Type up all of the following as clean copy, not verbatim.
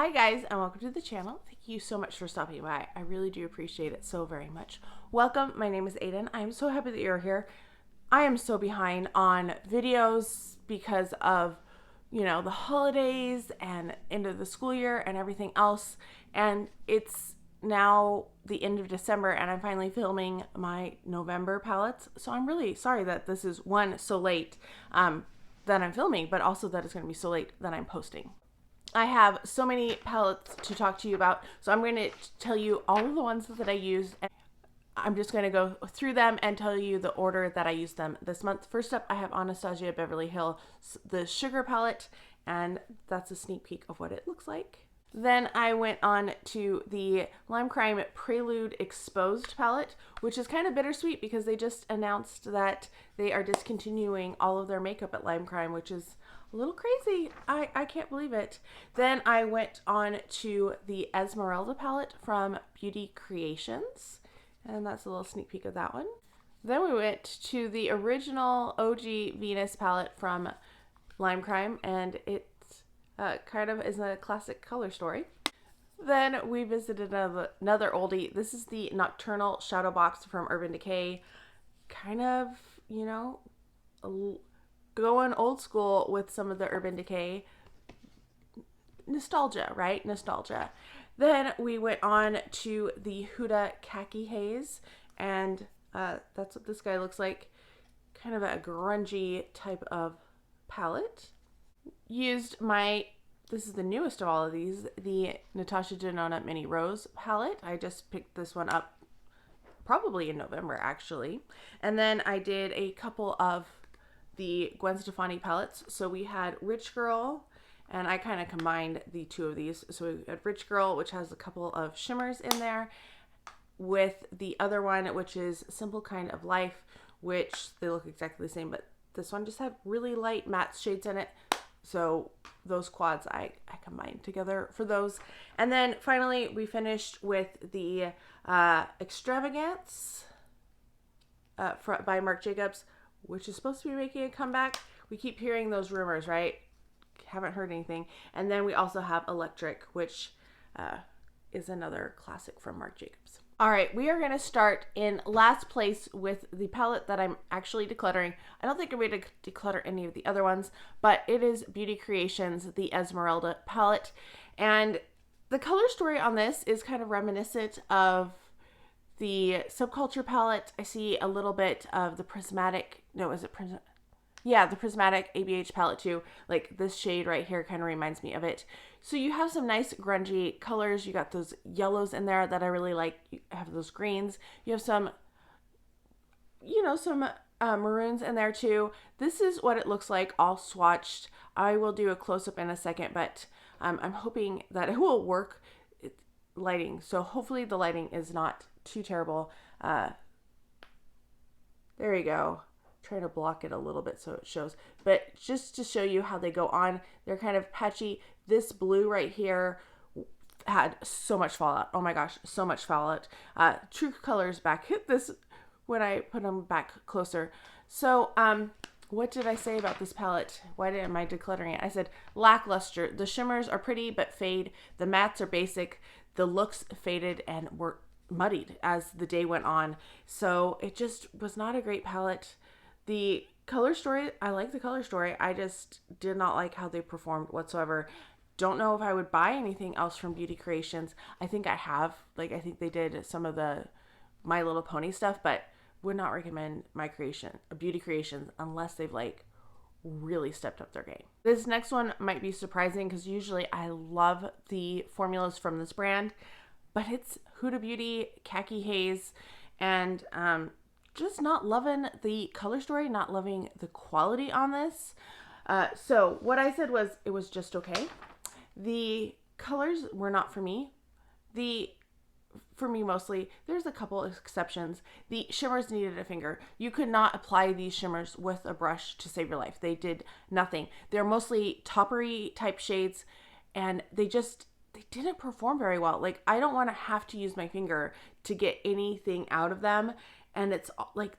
Hi guys, and welcome to the channel. Thank you so much for stopping by. I really do appreciate it so very much. Welcome, my name is Aiden. I am so happy that you're here. I am so behind on videos because of, the holidays and end of the school year and everything else. And it's now the end of December and I'm finally filming my November palettes. So I'm really sorry that this is so late that I'm filming, but also that it's going to be so late that I'm posting. I have so many palettes to talk to you about, so I'm going to tell you all of the ones that I used. And I'm just going to go through them and tell you the order that I used them this month. First up, I have Anastasia Beverly Hills, the Sugar palette, and that's a sneak peek of what it looks like. Then I went on to the Lime Crime Prelude Exposed palette, which is kind of bittersweet because they just announced that they are discontinuing all of their makeup at Lime Crime, which is a little crazy. I can't believe it. Then I went on to the Esmeralda palette from Beauty Creations, and that's a little sneak peek of that one. Then we went to the original OG Venus palette from Lime Crime, and it kind of is a classic color story. Then we visited another oldie. This is the Nocturnal Shadow Box from Urban Decay. Kind of, going old school with some of the Urban Decay nostalgia, right? Nostalgia. Then we went on to the Huda Khaki Haze, and that's what this guy looks like. Kind of a grungy type of palette. Used this is the newest of all of these, the Natasha Denona Mini Rose palette. I just picked this one up probably in November, actually. And then I did a couple of the Gwen Stefani palettes. So we had Rich Girl, and I kind of combined the two of these. So we had Rich Girl, which has a couple of shimmers in there, with the other one, which is Simple Kind of Life, which they look exactly the same, but this one just had really light matte shades in it. So those quads I combined together for those. And then finally we finished with the Extravagance by Marc Jacobs, which is supposed to be making a comeback. We keep hearing those rumors, right? Haven't heard anything. And then we also have Elec-Trick, which is another classic from Marc Jacobs. All right, we are going to start in last place with the palette that I'm actually decluttering. I don't think I'm going to declutter any of the other ones, but it is Beauty Creations, the Esmeralda palette. And the color story on this is kind of reminiscent of the Subculture palette. I see a little bit of the Prismatic, the Prismatic ABH palette too. Like this shade right here kind of reminds me of it. So you have some nice grungy colors. You got those yellows in there that I really like. You have those greens. You have some, maroons in there too. This is what it looks like all swatched. I will do a close-up in a second, but I'm hoping that it will work lighting. So hopefully the lighting is not too terrible. There you go. Trying to block it a little bit so it shows, but just to show you how they go on, they're kind of patchy. This blue right here had so much fallout. Oh my gosh, so much fallout. True colors back. Hit this when I put them back closer. So what did I say about this palette? Why am I decluttering it? I said lackluster. The shimmers are pretty but fade. The mattes are basic. The looks faded and were muddied as the day went on. So it just was not a great palette. The color story, I like the color story. I just did not like how they performed whatsoever. Don't know if I would buy anything else from Beauty Creations. I think I have. I think they did some of the My Little Pony stuff, but would not recommend Beauty Creations unless they've really stepped up their game. This next one might be surprising because usually I love the formulas from this brand, but it's Huda Beauty Khaki Haze, and just not loving the color story, not loving the quality on this. So what I said was it was just okay. The colors were not for me. For me mostly, there's a couple exceptions. The shimmers needed a finger. You could not apply these shimmers with a brush to save your life. They did nothing. They're mostly toppery type shades, and they didn't perform very well. I don't want to have to use my finger to get anything out of them. And it's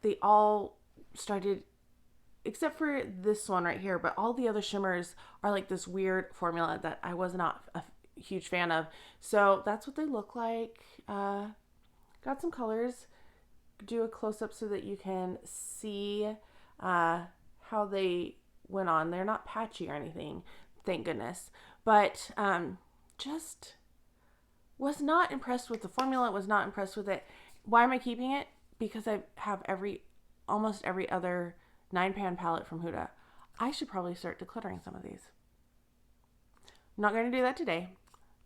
they all started, except for this one right here, but all the other shimmers are this weird formula that I was not huge fan of. So that's what they look like. Got some colors. Do a close-up so that you can see how they went on. They're not patchy or anything, thank goodness. But just was not impressed with the formula, was not impressed with it. Why am I keeping it? Because I have almost every other 9-pan palette from Huda. I should probably start decluttering some of these. I'm not going to do that today.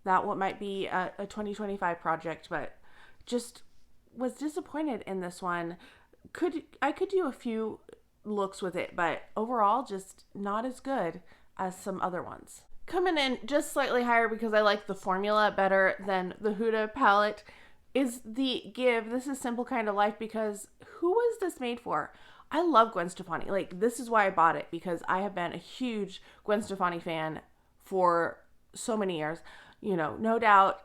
That might be a 2025 project, but just was disappointed in this one. I could do a few looks with it, but overall just not as good as some other ones. Coming in just slightly higher because I like the formula better than the Huda palette is the Give. This is Simple Kind of Life, because who was this made for? I love Gwen Stefani. Like, this is why I bought it, because I have been a huge Gwen Stefani fan for so many years. You know, no doubt,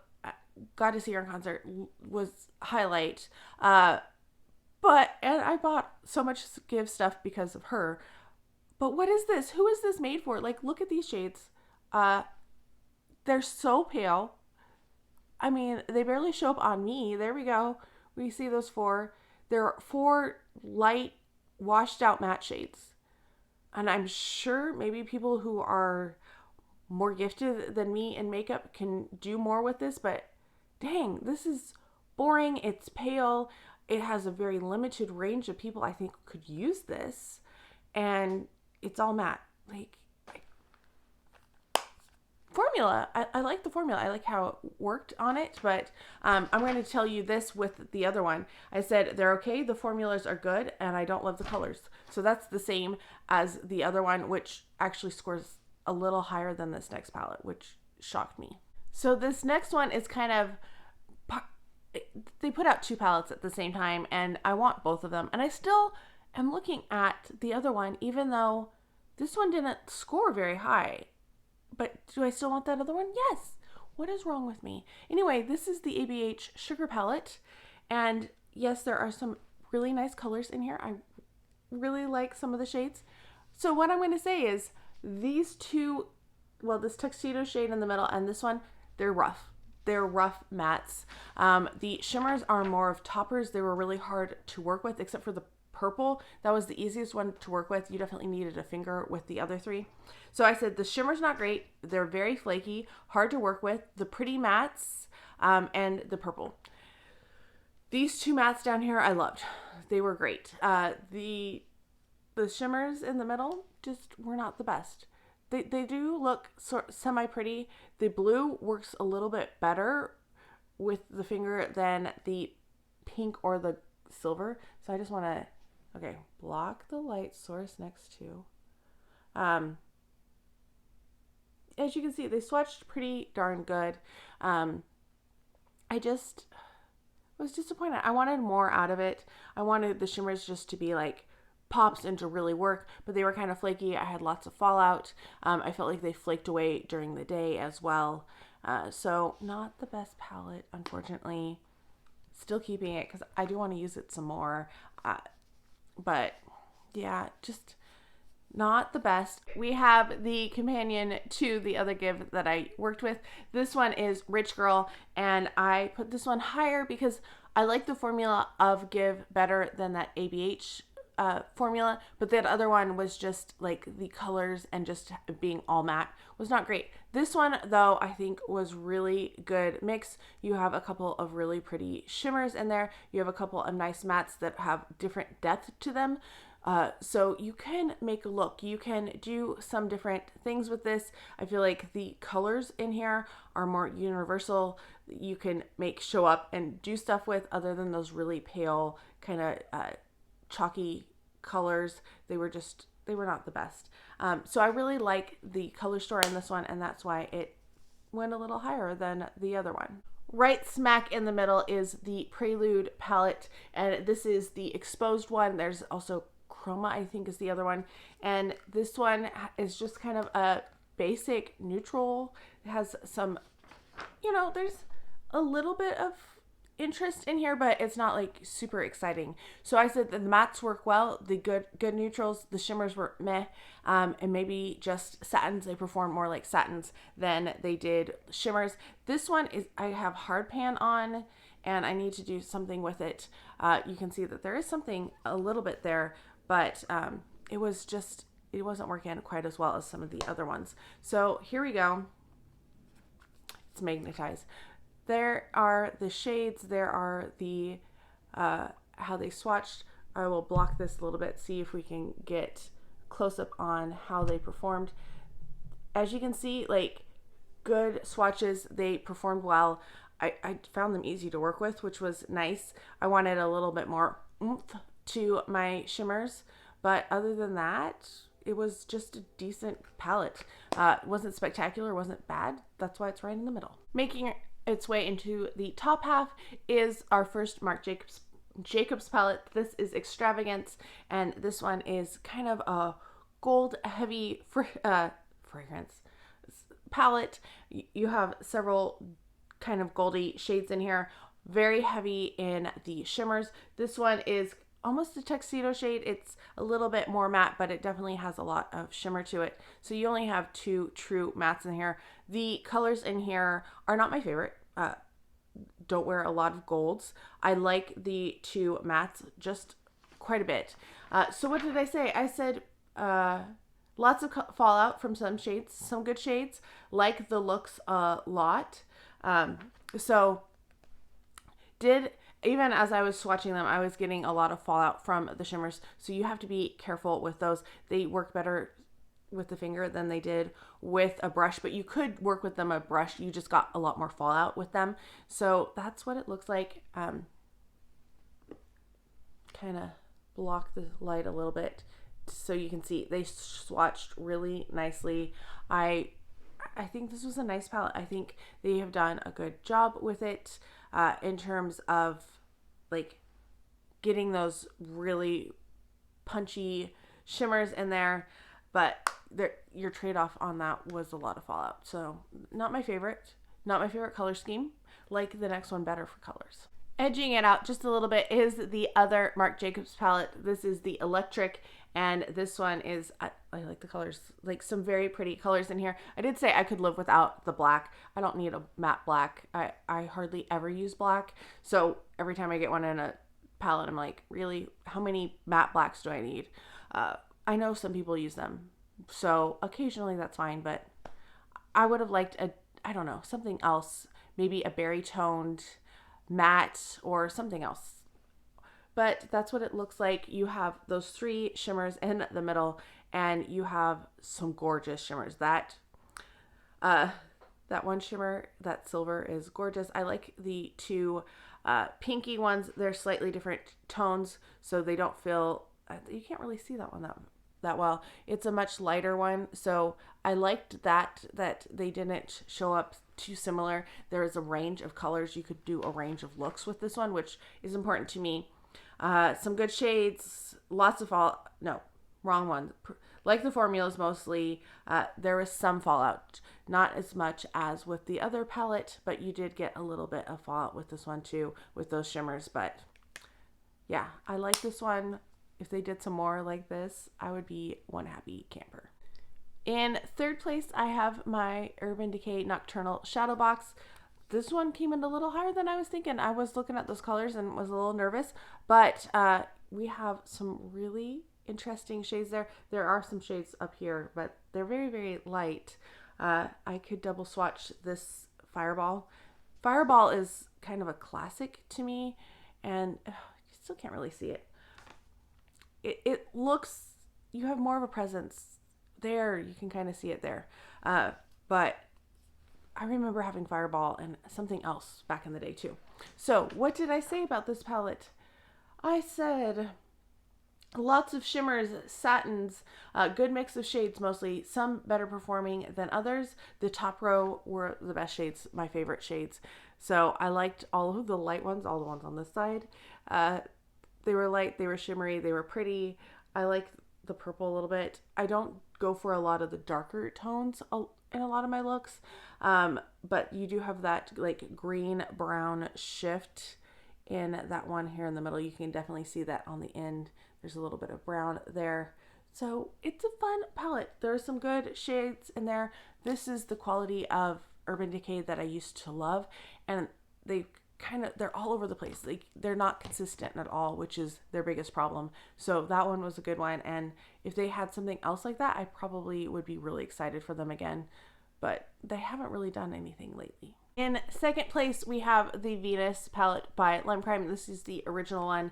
got to see her in concert, was highlight. And I bought so much Give stuff because of her. But what is this? Who is this made for? Like, look at these shades. They're so pale. I mean, they barely show up on me. There we go. We see those 4. There are 4 light, washed out matte shades. And I'm sure maybe people who are more gifted than me in makeup can do more with this, but dang, this is boring. It's pale. It has a very limited range of people I think could use this. And it's all matte. Like, formula. I like the formula. I like how it worked on it, but I'm going to tell you this with the other one. I said they're okay, the formulas are good, and I don't love the colors. So that's the same as the other one, which actually scores a little higher than this next palette, which shocked me. So this next one is kind of, they put out 2 palettes at the same time, and I want both of them. And I still am looking at the other one, even though this one didn't score very high. But do I still want that other one? Yes. What is wrong with me? Anyway, this is the ABH Sugar Palette. And yes, there are some really nice colors in here. I really like some of the shades. So what I'm going to say is these 2, well, this tuxedo shade in the middle and this one, they're rough. They're rough mattes. The shimmers are more of toppers. They were really hard to work with, except for the purple. That was the easiest one to work with. You definitely needed a finger with the other 3. So I said the shimmer's not great. They're very flaky, hard to work with. The pretty mattes and the purple. These 2 mattes down here I loved. They were great. The shimmers in the middle just were not the best. They do look semi-pretty. The blue works a little bit better with the finger than the pink or the silver. So I just want to, okay, block the light source next to. As you can see, they swatched pretty darn good. I just was disappointed. I wanted more out of it. I wanted the shimmers just to be like pops and to really work, but they were kind of flaky. I had lots of fallout. I felt like they flaked away during the day as well. So not the best palette, unfortunately. Still keeping it because I do want to use it some more. But yeah, just not the best. We have the companion to the other Give that I worked with. This one is Rich Girl, and I put this one higher because I like the formula of Give better than that ABH formula, but that other one was just like the colors and just being all matte was not great. This one though I think was really good mix. You have a couple of really pretty shimmers in there. You have a couple of nice mattes that have different depth to them. So you can make a look. You can do some different things with this. I feel like the colors in here are more universal. You can make show up and do stuff with, other than those really pale kind of chalky colors. They were not the best. So I really like the color store in this one, and that's why it went a little higher than the other one. Right smack in the middle is the Prelude palette, and this is the exposed one. There's also Chroma, I think, is the other one, and this one is just kind of a basic neutral. It has some, you know, there's a little bit of interest in here, but it's not like super exciting. So I said that the mattes work well, the good neutrals, the shimmers were meh, and maybe just satins. They perform more like satins than they did shimmers. This one is, I have hard pan on, and I need to do something with it. You can see that there is something a little bit there, but it wasn't working quite as well as some of the other ones. So here we go. It's magnetized. There are the shades. There are the how they swatched. I will block this a little bit, see if we can get close up on how they performed. As you can see, like, good swatches. They performed well. I found them easy to work with, which was nice. I wanted a little bit more oomph to my shimmers, but other than that, it was just a decent palette. It wasn't spectacular, wasn't bad. That's why it's right in the middle. Making its way into the top half is our first Marc Jacobs palette. This is Extravagance, and this one is kind of a gold heavy fragrance palette. You have several kind of goldy shades in here, very heavy in the shimmers. This one is almost a tuxedo shade. It's a little bit more matte, but it definitely has a lot of shimmer to it. So you only have 2 true mattes in here. The colors in here are not my favorite. Don't wear a lot of golds. I like the 2 mattes just quite a bit. So what did I say? I said lots of fallout from some shades, some good shades, like the looks a lot. Even as I was swatching them, I was getting a lot of fallout from the shimmers. So you have to be careful with those. They work better with the finger than they did with a brush, but you could work with them a brush. You just got a lot more fallout with them. So that's what it looks like. Kind of block the light a little bit so you can see they swatched really nicely. I think this was a nice palette. I think they have done a good job with it in terms of like getting those really punchy shimmers in there, but your trade-off on that was a lot of fallout. So not my favorite color scheme. Like the next one better for colors. Edging it out just a little bit is the other Marc Jacobs palette. This is the Elec-Trick, and this one is, I like the colors, like some very pretty colors in here. I did say I could live without the black. I don't need a matte black. I hardly ever use black. So every time I get one in a palette, I'm like, really, how many matte blacks do I need? I know some people use them, so occasionally that's fine, but I would have liked I don't know, something else, maybe a berry toned matte or something else. But that's what it looks like. You have those 3 shimmers in the middle, and you have some gorgeous shimmers. That one shimmer, that silver, is gorgeous. I like the 2 pinky ones. They're slightly different tones, so they don't feel, you can't really see that one that well. It's a much lighter one, so I liked that they didn't show up too similar. There is a range of colors. You could do a range of looks with this one, which is important to me. Some good shades, lots of wrong one. Like the formulas mostly, there was some fallout. Not as much as with the other palette, but you did get a little bit of fallout with this one too, with those shimmers. But yeah, I like this one. If they did some more like this, I would be one happy camper. In third place, I have my Urban Decay Nocturnal Shadow Box. This one came in a little higher than I was thinking. I was looking at those colors and was a little nervous, but we have some really interesting shades there. There are some shades up here, but they're very, very light. I could double swatch this Fireball. Fireball is kind of a classic to me, and you still can't really see it. It looks, you have more of a presence there. You can kind of see it there. But I remember having Fireball and something else back in the day too. So what did I say about this palette? I said lots of shimmers, satins, good mix of shades mostly, some better performing than others. The top row were the best shades, my favorite shades. So I liked all of the light ones, all the ones on this side. They were light, they were shimmery, they were pretty. I like the purple a little bit. I don't go for a lot of the darker tones in a lot of my looks, but you do have that like green brown shift in that one here in the middle. You can definitely see that on the end. There's a little bit of brown there. So it's a fun palette. There are some good shades in there. This is the quality of Urban Decay that I used to love. And they're all over the place. Like, they're not consistent at all, which is their biggest problem. So that one was a good one. And if they had something else like that, I probably would be really excited for them again. But they haven't really done anything lately. In second place, we have the Venus palette by Lime Crime. This is the original one,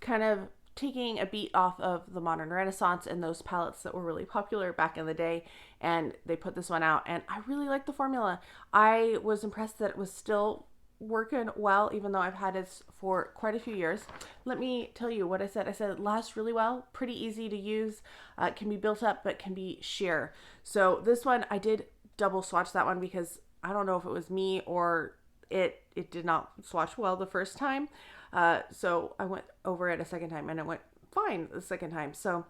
kind of taking a beat off of the Modern Renaissance and those palettes that were really popular back in the day. And they put this one out, and I really like the formula. I was impressed that it was still working well, even though I've had this for quite a few years. Let me tell you what I said. I said it lasts really well, pretty easy to use. It can be built up, but can be sheer. So this one, I did double swatch that one because I don't know if it was me or it did not swatch well the first time. So I went over it a second time and it went fine the second time. So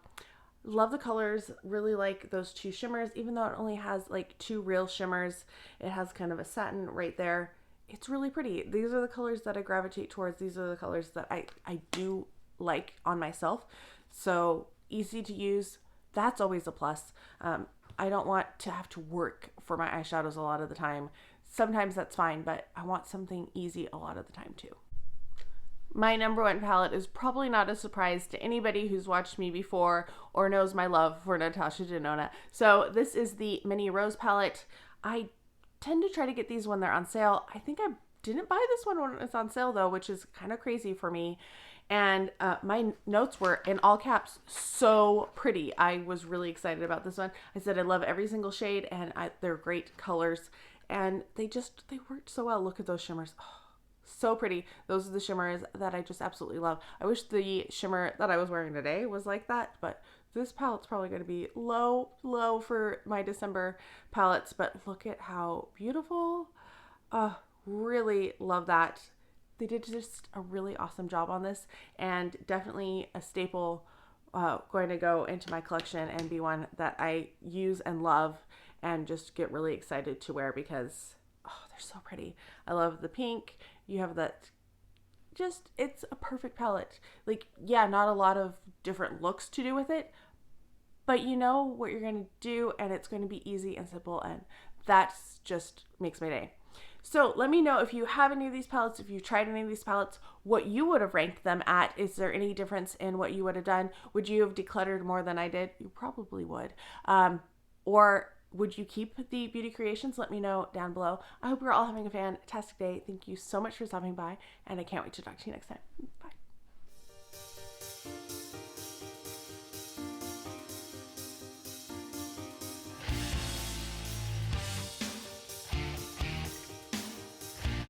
love the colors, really like those two shimmers, even though it only has like two real shimmers. It has kind of a satin right there. It's really pretty. These are the colors that I gravitate towards. These are the colors that I do like on myself. So easy to use. That's always a plus. I don't want to have to work for my eyeshadows a lot of the time. Sometimes that's fine, but I want something easy a lot of the time too. My number one palette is probably not a surprise to anybody who's watched me before or knows my love for Natasha Denona. So this is the Mini Rose palette. I tend to try to get these when they're on sale. I think I didn't buy this one when it was on sale though, which is kind of crazy for me. And my notes were in all caps, so pretty. I was really excited about this one. I said I love every single shade, and they're great colors, and they worked so well. Look at those shimmers. Oh, so pretty. Those are the shimmers that I just absolutely love. I wish the shimmer that I was wearing today was like that, but this palette's probably going to be low for my December palettes, but look at how beautiful. Really love that. They did just a really awesome job on this, and definitely a staple going to go into my collection and be one that I use and love and just get really excited to wear because, oh, they're so pretty. I love the pink. You have that, just, it's a perfect palette. Like, yeah, not a lot of different looks to do with it, but you know what you're going to do, and it's going to be easy and simple, and that just makes my day. So let me know if you have any of these palettes, if you've tried any of these palettes, what you would have ranked them at. Is there any difference in what you would have done? Would you have decluttered more than I did? You probably would. Or would you keep the beauty creations? Let me know down below. I hope you're all having a fantastic day. Thank you so much for stopping by, and I can't wait to talk to you next time.